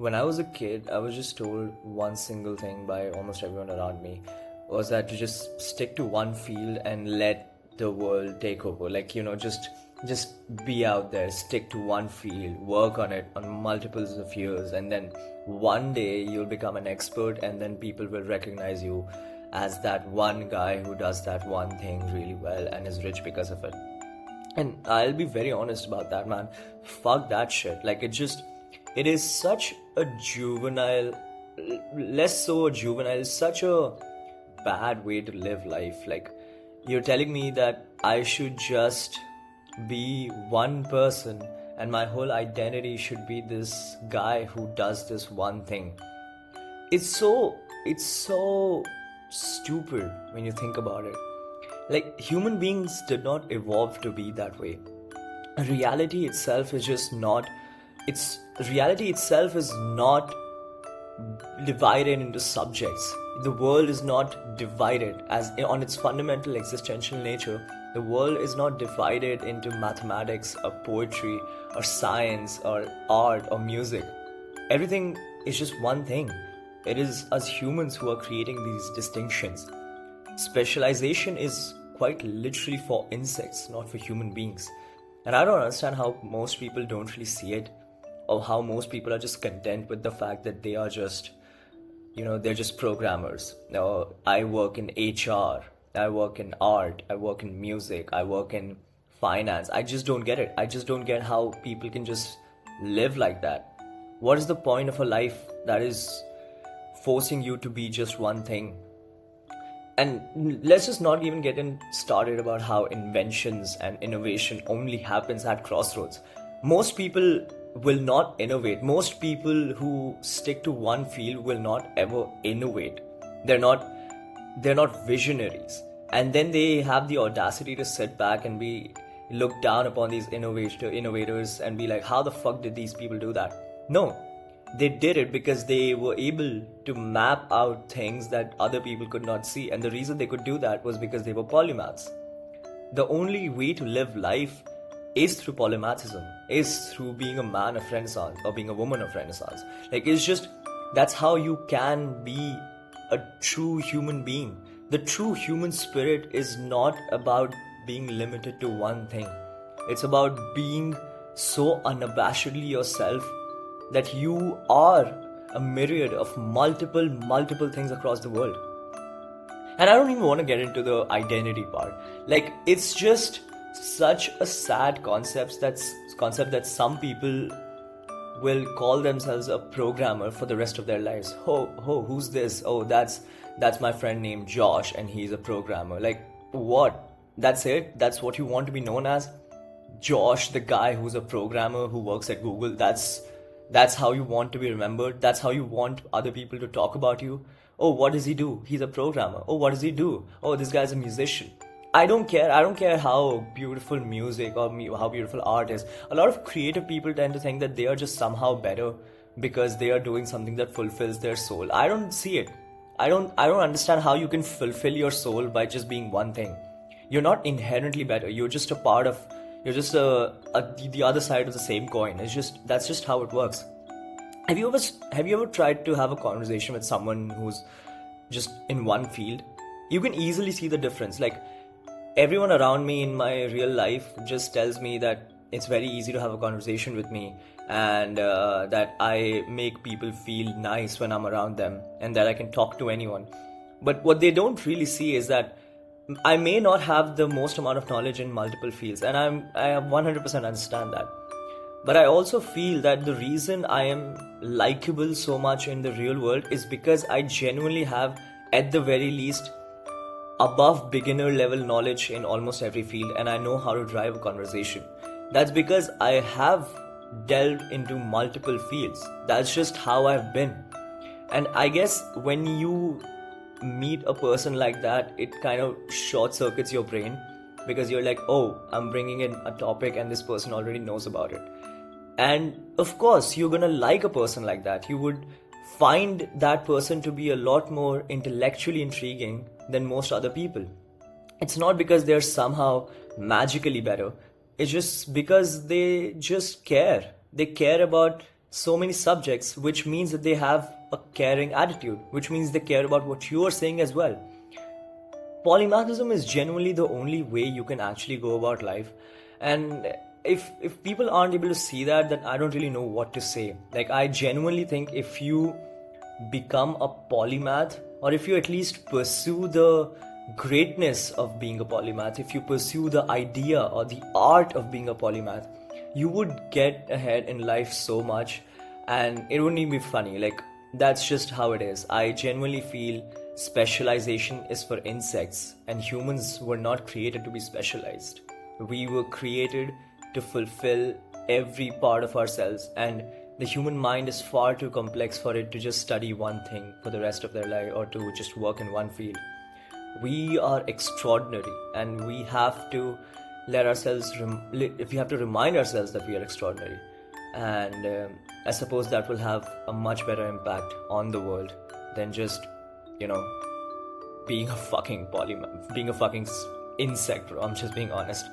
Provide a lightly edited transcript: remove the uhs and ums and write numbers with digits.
when I was a kid, I was just told one single thing by almost everyone around me was that to just stick to one field and let the world take over. Like, just be out there, stick to one field, work on it on multiples of years, and then one day you'll become an expert, and then people will recognize you as that one guy who does that one thing really well and is rich because of it. And I'll be very honest about that, man. Fuck that shit. Like, it is such a juvenile, less so a juvenile, such a bad way to live life. Like, you're telling me that I should just be one person and my whole identity should be this guy who does this one thing. It's so stupid when you think about it. Like, human beings did not evolve to be that way. Reality itself is just not, it's reality itself is not divided into subjects. The world is not divided as on its fundamental existential nature. The world is not divided into mathematics or poetry or science or art or music. Everything is just one thing. It is us humans who are creating these distinctions. Specialization is quite literally for insects, not for human beings. And I don't understand how most people don't really see it, or how most people are just content with the fact that they are just, they're just programmers. Now, I work in HR, I work in art, I work in music, I work in finance. I just don't get it. I just don't get how people can just live like that. What is the point of a life that is forcing you to be just one thing? And let's just not even get started about how inventions and innovation only happens at crossroads. Most people will not innovate. Most people who stick to one field will not ever innovate. They're not visionaries. And then they have the audacity to sit back and be looked down upon these innovators and be like, how the fuck did these people do that? No. They did it because they were able to map out things that other people could not see. And the reason they could do that was because they were polymaths. The only way to live life is through polymathism, is through being a man of Renaissance or being a woman of Renaissance. Like, it's just, that's how you can be a true human being. The true human spirit is not about being limited to one thing. It's about being so unabashedly yourself that you are a myriad of multiple things across the world. And I don't even want to get into the identity part. Like, it's just such a sad concept that some people will call themselves a programmer for the rest of their lives. Who's this? Oh, that's my friend named Josh and he's a programmer. Like, what? That's it? That's what you want to be known as? Josh, the guy who's a programmer who works at Google. That's how you want to be remembered? That's how you want other people to talk about you? Oh, what does he do? He's a programmer. Oh, what does he do? Oh, this guy's a musician. I don't care. I don't care how beautiful music or how beautiful art is. A lot of creative people tend to think that they are just somehow better because they are doing something that fulfills their soul. I don't see it. I don't understand how you can fulfill your soul by just being one thing. You're not inherently better. You're just a part of, you're just the other side of the same coin. That's just how it works. Have you ever tried to have a conversation with someone who's just in one field? You can easily see the difference. Like, everyone around me in my real life just tells me that it's very easy to have a conversation with me, and that I make people feel nice when I'm around them, and that I can talk to anyone. But what they don't really see is that I may not have the most amount of knowledge in multiple fields, and I 100% understand that. But I also feel that the reason I am likable so much in the real world is because I genuinely have, at the very least, above beginner level knowledge in almost every field, and I know how to drive a conversation. That's because I have delved into multiple fields. That's just how I've been. And I guess when you meet a person like that, it kind of short circuits your brain, because you're like, oh, I'm bringing in a topic and this person already knows about it. And of course, you're gonna like a person like that. You would find that person to be a lot more intellectually intriguing than most other people. It's not because they're somehow magically better. It's just because they just care. They care about so many subjects, which means that they have a caring attitude, which means they care about what you are saying as well. Polymathism is genuinely the only way you can actually go about life. And if people aren't able to see that, then I don't really know what to say. Like, I genuinely think if you become a polymath, or if you at least pursue the greatness of being a polymath, if you pursue the idea or the art of being a polymath, you would get ahead in life so much, and it wouldn't even be funny. Like, that's just how it is. I genuinely feel specialization is for insects, and humans were not created to be specialized. We were created to fulfill every part of ourselves, and the human mind is far too complex for it to just study one thing for the rest of their life, or to just work in one field. We are extraordinary, and we have to let ourselves if we have to remind ourselves that we are extraordinary. And I suppose that will have a much better impact on the world than just, you know, being a fucking polymath, being a fucking insect, bro. I'm just being honest.